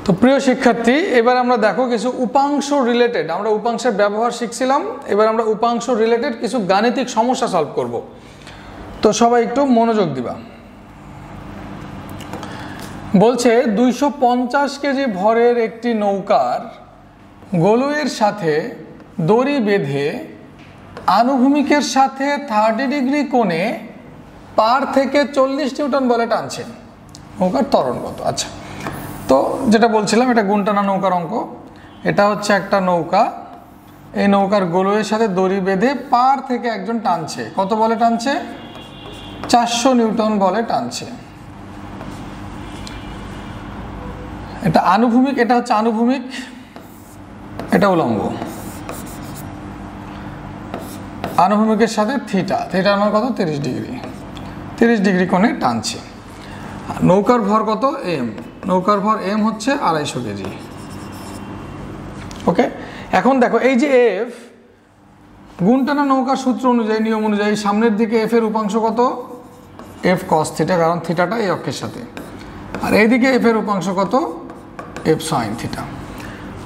তো প্রিয় শিক্ষার্থী, এবার আমরা দেখো কিছু উপাংশ রিলেটেড, আমরা উপাংশের ব্যবহার শিখছিলাম, এবার আমরা উপাংশ রিলেটেড কিছু গাণিতিক সমস্যা সলভ করব। তো সবাই একটু মনোযোগ দিবা। বলছে 250 কেজি ভরের একটি নৌকার গলুয়ের সাথে দড়ি বেঁধে আনুভূমিকের সাথে 30 ডিগ্রি কোণে পার থেকে 40 নিউটন বলে টানছে। নৌকার ত্বরণ কত? আচ্ছা, তো যেটা বলছিলাম এটা গুণটানা নৌকার অঙ্ক। এটা হচ্ছে একটা নৌকা, এই নৌকার গলুয়ের সাথে দড়ি বেঁধে পার থেকে একজন টানছে। কত বলে টানছে? 400 নিউটন বলে টানছে। এটা আনুভূমিক, এটা হচ্ছে আনুভূমিক, এটা উলম্ব। আনুভূমিকের সাথে থিটা, থিটার মান কত? 30 ডিগ্রি, 30 ডিগ্রি কোণে টানছে। নৌকার ভর কত? এম। নৌকার ভর এম হচ্ছে 250 কেজি। ওকে, এখন দেখো এই যে এফ, গুণটানা নৌকার সূত্র অনুযায়ী, নিয়ম অনুযায়ী সামনের দিকে এফ এর উপাংশ কত? এফ কস থিটা, কারণ থিটাটা এই অক্ষের সাথে। আর এইদিকে এফ এর উপাংশ কত? F sine theta.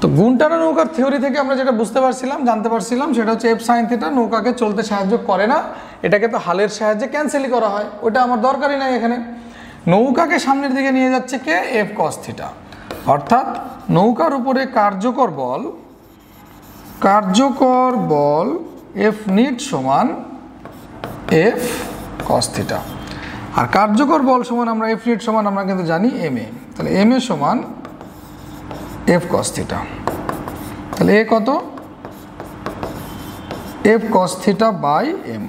তো গুণটানা নৌকার থিওরি থেকে আমরা যেটা বুঝতে পারছিলাম, জানতে পারছিলাম, সেটা হচ্ছে এফ সাইন থিটা নৌকাকে চলতে সাহায্য করে না, এটাকে তো হালের সাহায্যে ক্যান্সেলই করা হয়, ওটা আমার দরকারই নাই। এখানে নৌকাকে সামনের দিকে নিয়ে যাচ্ছে কে? F cos theta. অর্থাৎ নৌকার উপরে কার্যকর বল এফ নিট সমান এফ কস থিটা। আর কার্যকর বল সমান আমরা এফ নিট সমান আমরা কিন্তু জানি এম এ। তাহলে এম এ সমান এফ কস থিটা। তাহলে এ কত? F cos theta by M.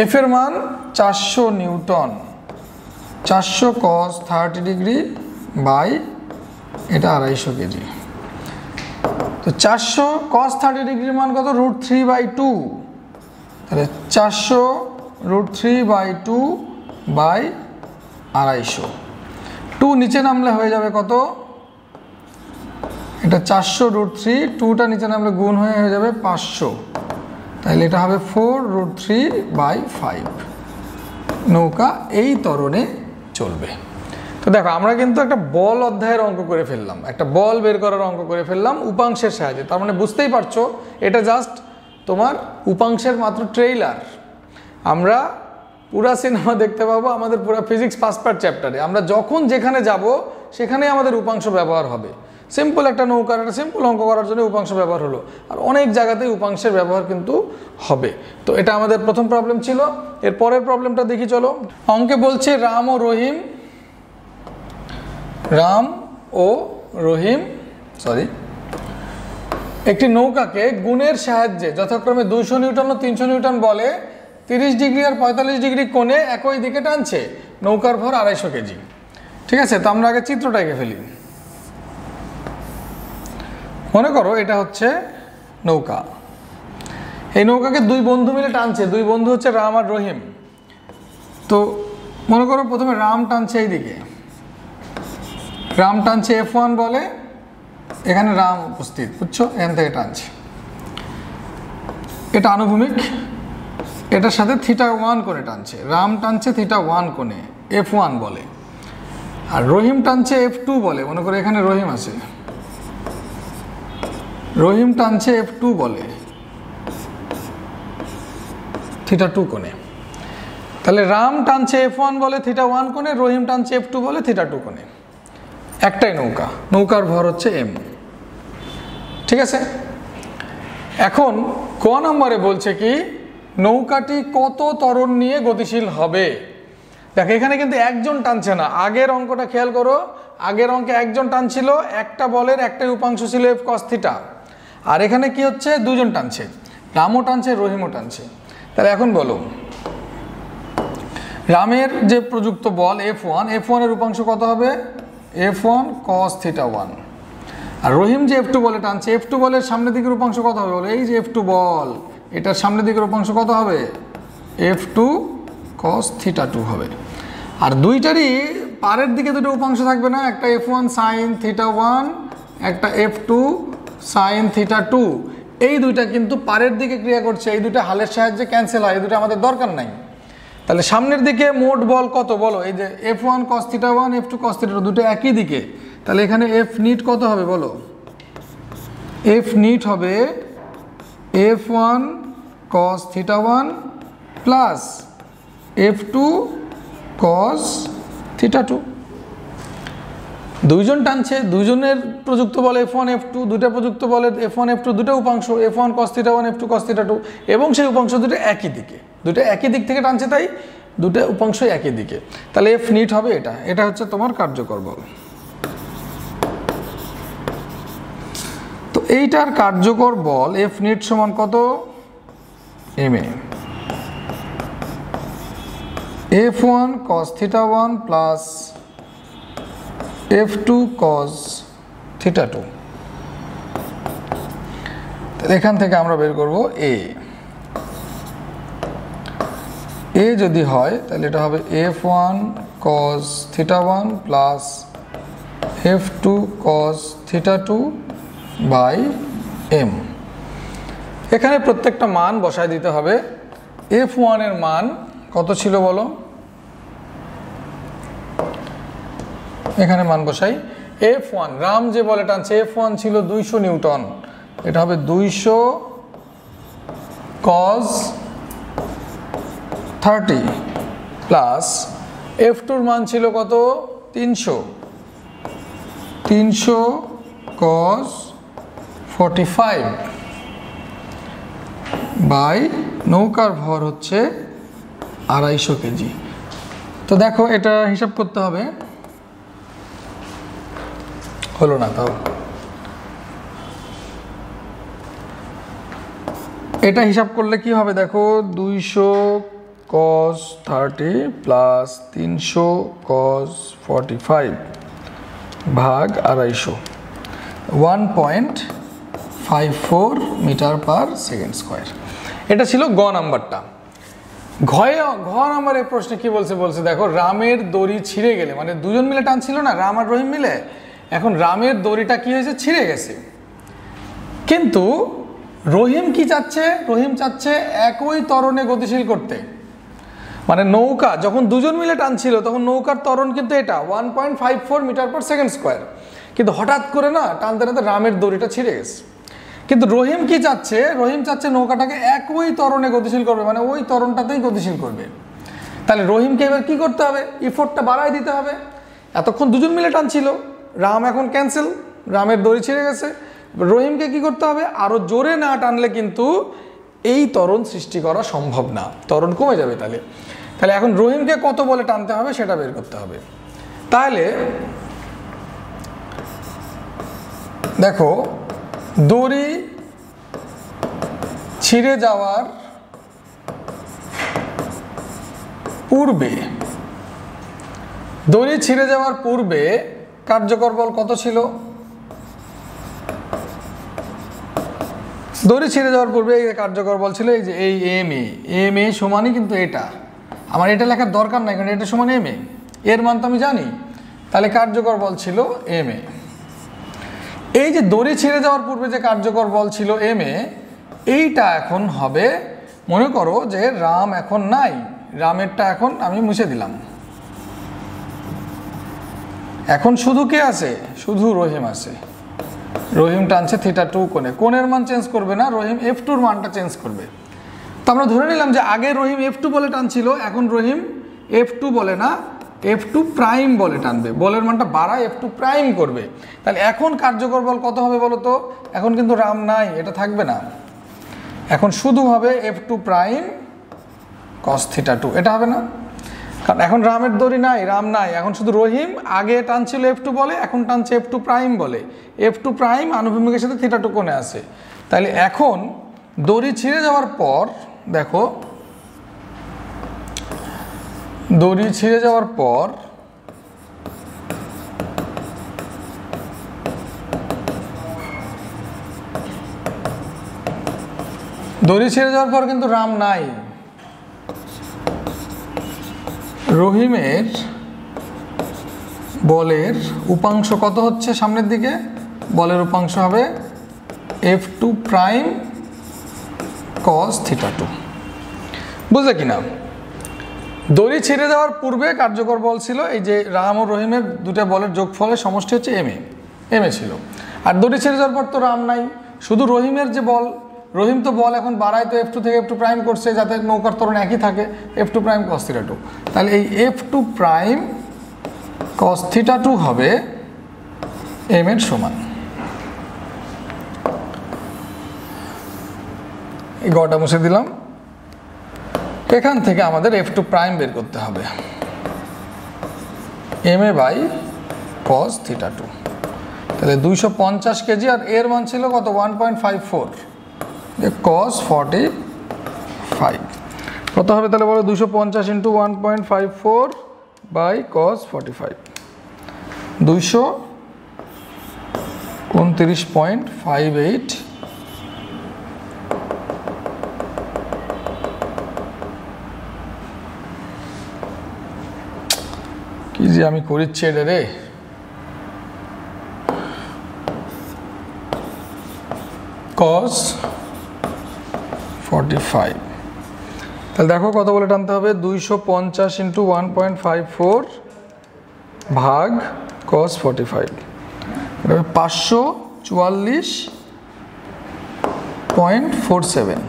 F এর মান 400 নিউটন, 400 কস 30 ডিগ্রি বাই এটা 250 কেজি। তো 400 কস 30 ডিগ্রির মান কত? √3/2। তাহলে 400 √3/2 বাই 250। 2 নিচে নামলে হয়ে যাবে কত? এটা 400 √3, 2টা নিচে নামলে গুণ হয়ে যাবে 500। তাহলে এটা হবে 4√3/5। নৌকা এই ত্বরণে চলবে। তো দেখো আমরা কিন্তু একটা বল অধ্যায়ের অঙ্ক করে ফেললাম, একটা বল বের করার অঙ্ক করে ফেললাম উপাংশের সাহায্যে। তার মানে বুঝতেই পারছো এটা জাস্ট তোমার উপাংশের মাত্র ট্রেইলার। আমরা পুরা সিনেমা দেখতে পাবো আমাদের পুরা ফিজিক্স ফার্স্ট পার্ট চ্যাপ্টারে। আমরা যখন যেখানে যাব সেখানেই আমাদের উপাংশ ব্যবহার হবে। সিম্পল একটা নৌকার একটা সিম্পল অঙ্ক করার জন্য উপাংশ ব্যবহার হলো, আর অনেক জায়গাতেই উপাংশের ব্যবহার কিন্তু হবে। তো এটা আমাদের প্রথম প্রবলেম ছিল। এর পরের প্রবলেমটা দেখি চলো। অঙ্কে বলছে রাম ও রহিম একটি নৌকাকে গুণের সাহায্যে যথাক্রমে 200 নিউটন ও 300 নিউটন বলে 30 ডিগ্রি আর 45 ডিগ্রি কোণে একই দিকে টানছে। নৌকার ভর 250 কেজি। ঠিক আছে, তো আমরা আগে চিত্রটা এঁকে ফেলি। মনে করো এটা হচ্ছে নৌকা, এই নৌকাকে দুই বন্ধু মিলে টানছে। দুই বন্ধু হচ্ছে রাম আর রহিম। তো মনে করো প্রথমে রাম টানছে এইদিকে, রাম টানছে F1 বলে, এখানে রাম উপস্থিত, বুঝছো? এখান থেকে টানছে। এটা আনুভূমিক, এটার সাথে θ1 কোণে টানছে। রাম টানছে θ1 কোণে, F1 বলে। আর রহিম টানছে F2 বলে। মনে করো এখানে রহিম আছে, রহিম টানছে F2 বলে, θ2 কোণে। তাহলে রাম টানছে F1 বলে θ1 কোণে, রহিম টানছে F2 বলে θ2 কোণে। একটাই নৌকা, নৌকার ভর হচ্ছে m। ঠিক আছে, এখন ক নম্বরে বলছে কি নৌকাটি কত ত্বরণ নিয়ে গতিশীল হবে। দেখো এখানে কিন্তু একজন টানছে না। আগের অঙ্কটা খেয়াল করো, আগের অঙ্কে একজন টানছিল, একটা বলের একটাই উপাংশ ছিল এফ কস থিটা। আর এখানে কি হচ্ছে? দুজন টানছে, রামও টানছে রহিমও টানছে। তাহলে এখন বলো রামের যে প্রযুক্ত বল F1, F1 এর উপাংশ কত হবে? F1 cos θ1। আর রহিম যে F2 বলে টানছে, F2 বলের সামনের দিকের উপাংশ কত হবে? বলে এই যে F2 বল, এটার সামনের দিকের উপাংশ কত হবে? F2 cos θ2 হবে। আর দুইটারই পারের দিকে দুটো উপাংশ থাকবে না, একটা F1 sin θ1, একটা F2 sin θ2। এই দুইটা কিন্তু পারের দিকে ক্রিয়া করছে, এই দুটো হালের সাহায্যে ক্যান্সেল হয়, এই দুটো আমাদের দরকার নাই। তাহলে সামনের দিকে মোট বল কত বলো? এই যে F1 cos θ1, F2 cos θ2 দুটো একই দিকে, তাহলে এখানে এফ নিট কত হবে বলো? এফ নিট হবে F1 cos θ1 plus F2 cos θ2। দুইজন টানছে, দুইজনের প্রযুক্ত বল F1 F2, দুইটা প্রযুক্ত বলে F1 F2, দুটো উপাংশ F1 cos θ1 F2 cos θ2, এবং সেই উপাংশ দুটো একই দিকে, দুটো একই দিক থেকে টানছে, তাই দুটো উপাংশই একই দিকে। তাহলে এফ নিট হবে এটা, এটা হচ্ছে তোমার কার্যকর বল। তো এইটার কার্যকর বল এফ নিট সমান কত? mA। F1 cos θ1 plus F2 cos θ2। এখান থেকে আমরা বের করব এ। এ যদি হয় তাহলে এটা হবে F1 cos θ1 plus F2 cos θ2 by m। এখানে প্রত্যেকটা মান বসায় দিতে হবে। F1 এর মান কত ছিল বলো? এখানে মান বসাই। F1 রাম যে বলে টানছে, F1 ছিল 200 নিউটন, এটা হবে 200 cos 30 প্লাস F2 এর মান ছিল কত? 300 cos 45 বাই নৌকার ভর হচ্ছে 250 কেজি। তো দেখো এটা হিসাব করতে হবে, হলো না তাও। এটা হিসাব করলে কি হবে দেখো, 200 cos 30 প্লাস 300 cos 45 ভাগ 250, 1.54 মিটার পার সেকেন্ড স্কোয়ার। এটা ছিল গ নাম্বারটা। ঘ নাম্বারের প্রশ্নে কি বলছে? বলছে দেখো রামের দড়ি ছিঁড়ে গেলে, মানে দুজন মিলে টানছিল না রাম আর রহিম মিলে, এখন রামের দড়িটা কি হয়েছে? ছিঁড়ে গেছে। কিন্তু রহিম কি চাচ্ছে? রহিম চাচ্ছে একই ত্বরণে গতিশীল করতে। মানে নৌকা যখন দুজন মিলে টানছিল তখন নৌকার ত্বরণ কিন্তু এটা 1.54 মিটার পার সেকেন্ড স্কোয়ার, কিন্তু হঠাৎ করে না টানতে টানতে রামের দড়িটা ছিঁড়ে গেছে। কিন্তু রহিম কি চাচ্ছে? রহিম চাচ্ছে নৌকাটাকে একই ত্বরণে গতিশীল করবে, মানে ওই ত্বরণটাতেই গতিশীল করবে। তাহলে রহিমকে এবার কি করতে হবে? ইফোর্টটা বাড়ায় দিতে হবে। এতক্ষণ দুজন মিলে টানছিল, রাম এখন ক্যান্সেল, রামের দড়ি ছিঁড়ে গেছে। রহিমকে কি করতে হবে? আরো জোরে না টানলে কিন্তু এই ত্বরণ সৃষ্টি করা সম্ভব না, ত্বরণ কমে যাবে। তাহলে এখন রহিমকে কত বলে টানতে হবে সেটা বের করতে হবে। তাহলে দেখো দড়ি ছিঁড়ে যাওয়ার পূর্বে, দড়ি ছিঁড়ে যাওয়ার পূর্বে কার্যকর বল কত ছিল? দড়ি ছিঁড়ে যাওয়ার পূর্বে এই কার্যকর বল ছিল এই যে এই এম এ সমানই কিন্তু এটা, আমার এটা লেখার দরকার নাই কারণ এটা সমান এম এর মান তো আমি জানি। তাহলে কার্যকর বল ছিল এম এ। এই যে দড়ি ছিঁড়ে যাওয়ার পূর্বে যে কার্যকর বল ছিল এম এ, এইটা এখন হবে, মনে করো যে রাম এখন নাই, রামেরটা এখন আমি মুছে দিলাম, এখন শুধু কে আছে? শুধু রহিম আছে। রহিম টানছে θ2 কোণে, কোণের মান চেঞ্জ করবে না, রহিম F2 এর মানটা চেঞ্জ করবে। তো আমরা ধরে নিলাম যে আগে রহিম F2 বলে টানছিল, এখন রহিম F2 বলে না F2 প্রাইম বলে টানবে, বলের মানটা বাড়ায় F2 প্রাইম করবে। তাহলে এখন কার্যকর বল কত হবে বলো তো? এখন কিন্তু রাম নাই, এটা থাকবে না, এখন শুধু হবে F2 প্রাইম cos θ2, এটা হবে না, কারণ এখন রামের দড়ি নাই, রাম নাই, এখন শুধু রহিম আগে টানছিল F2 বলে, এখন টানছে F2 প্রাইম বলে। F2 প্রাইম আনুভূমিকের সাথে θ2 কোণে আছে। তাহলে এখন দড়ি ছিঁড়ে যাওয়ার পর দেখো, দড়ি ছিঁড়ে যাওয়ার পর কিন্তু রাম নাই, রহিমের বলের উপাংশ কত হচ্ছে সামনের দিকে? বলের উপাংশ হবে F2 প্রাইম cos θ2, বুঝলে কিনা? দড়ি ছিঁড়ে যাওয়ার পূর্বে কার্যকর বল ছিল এই যে রাম ও রহিমের দুটো বলের যোগফলের সমষ্টি হচ্ছে এম এ ছিল। আর দড়ি ছিঁড়ে যাওয়ার পর তো রাম নাই, শুধু রহিমের যে বল, রহিম তো বল এখন বাড়ায় তো F2 থেকে F2 প্রাইম করছে যাতে নৌকার ত্বরণ একই থাকে, F2 প্রাইম cos θ 2। তাহলে এই F2 প্রাইম cos θ 2 হবে এম এর সমান। এই গটা মুছে দিলাম। এখান থেকে আমাদের F2 প্রাইম বের করতে হবে, MA বাই cos θ 2। তাহলে 250 কেজি, আর এর মান ছিল কত 1.54, cos 45 কত হবে তাহলে বলো? 250 ইন্টু 1.54 বাই cos 45, 229.58। কি যে আমি করিচ্ছি এটা রে। cos 45, তাহলে দেখো কত বলে টানতে হবে? 250 ইন্টু 1.54 ভাগ cos 45, এটা হবে 544.47,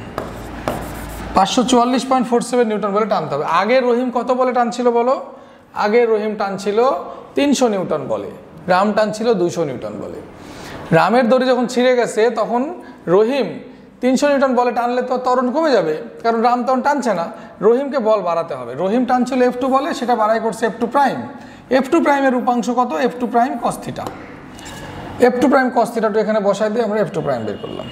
544.47 নিউটন বলে টানতে হবে। আগে রহিম কত বলে টানছিল বলো? আগে রহিম টানছিল 300 নিউটন বলে, রাম টানছিল 200 নিউটন বলে। রামের দড়ি যখন ছিঁড়ে গেছে তখন রহিম 300 নিউটন বলে টানলে তো ত্বরণ কমে যাবে, কারণ রাম তখন টানছে না, রহিমকে বল বাড়াতে হবে। রহিম টানছিল F2 বলে, সেটা বাড়াই করছে F2 প্রাইম। F2 প্রাইমের উপাংশ কত? F2 prime cos θ। F2 prime cos θ এখানে বসাই দিয়ে আমরা F2 প্রাইম বের করলাম।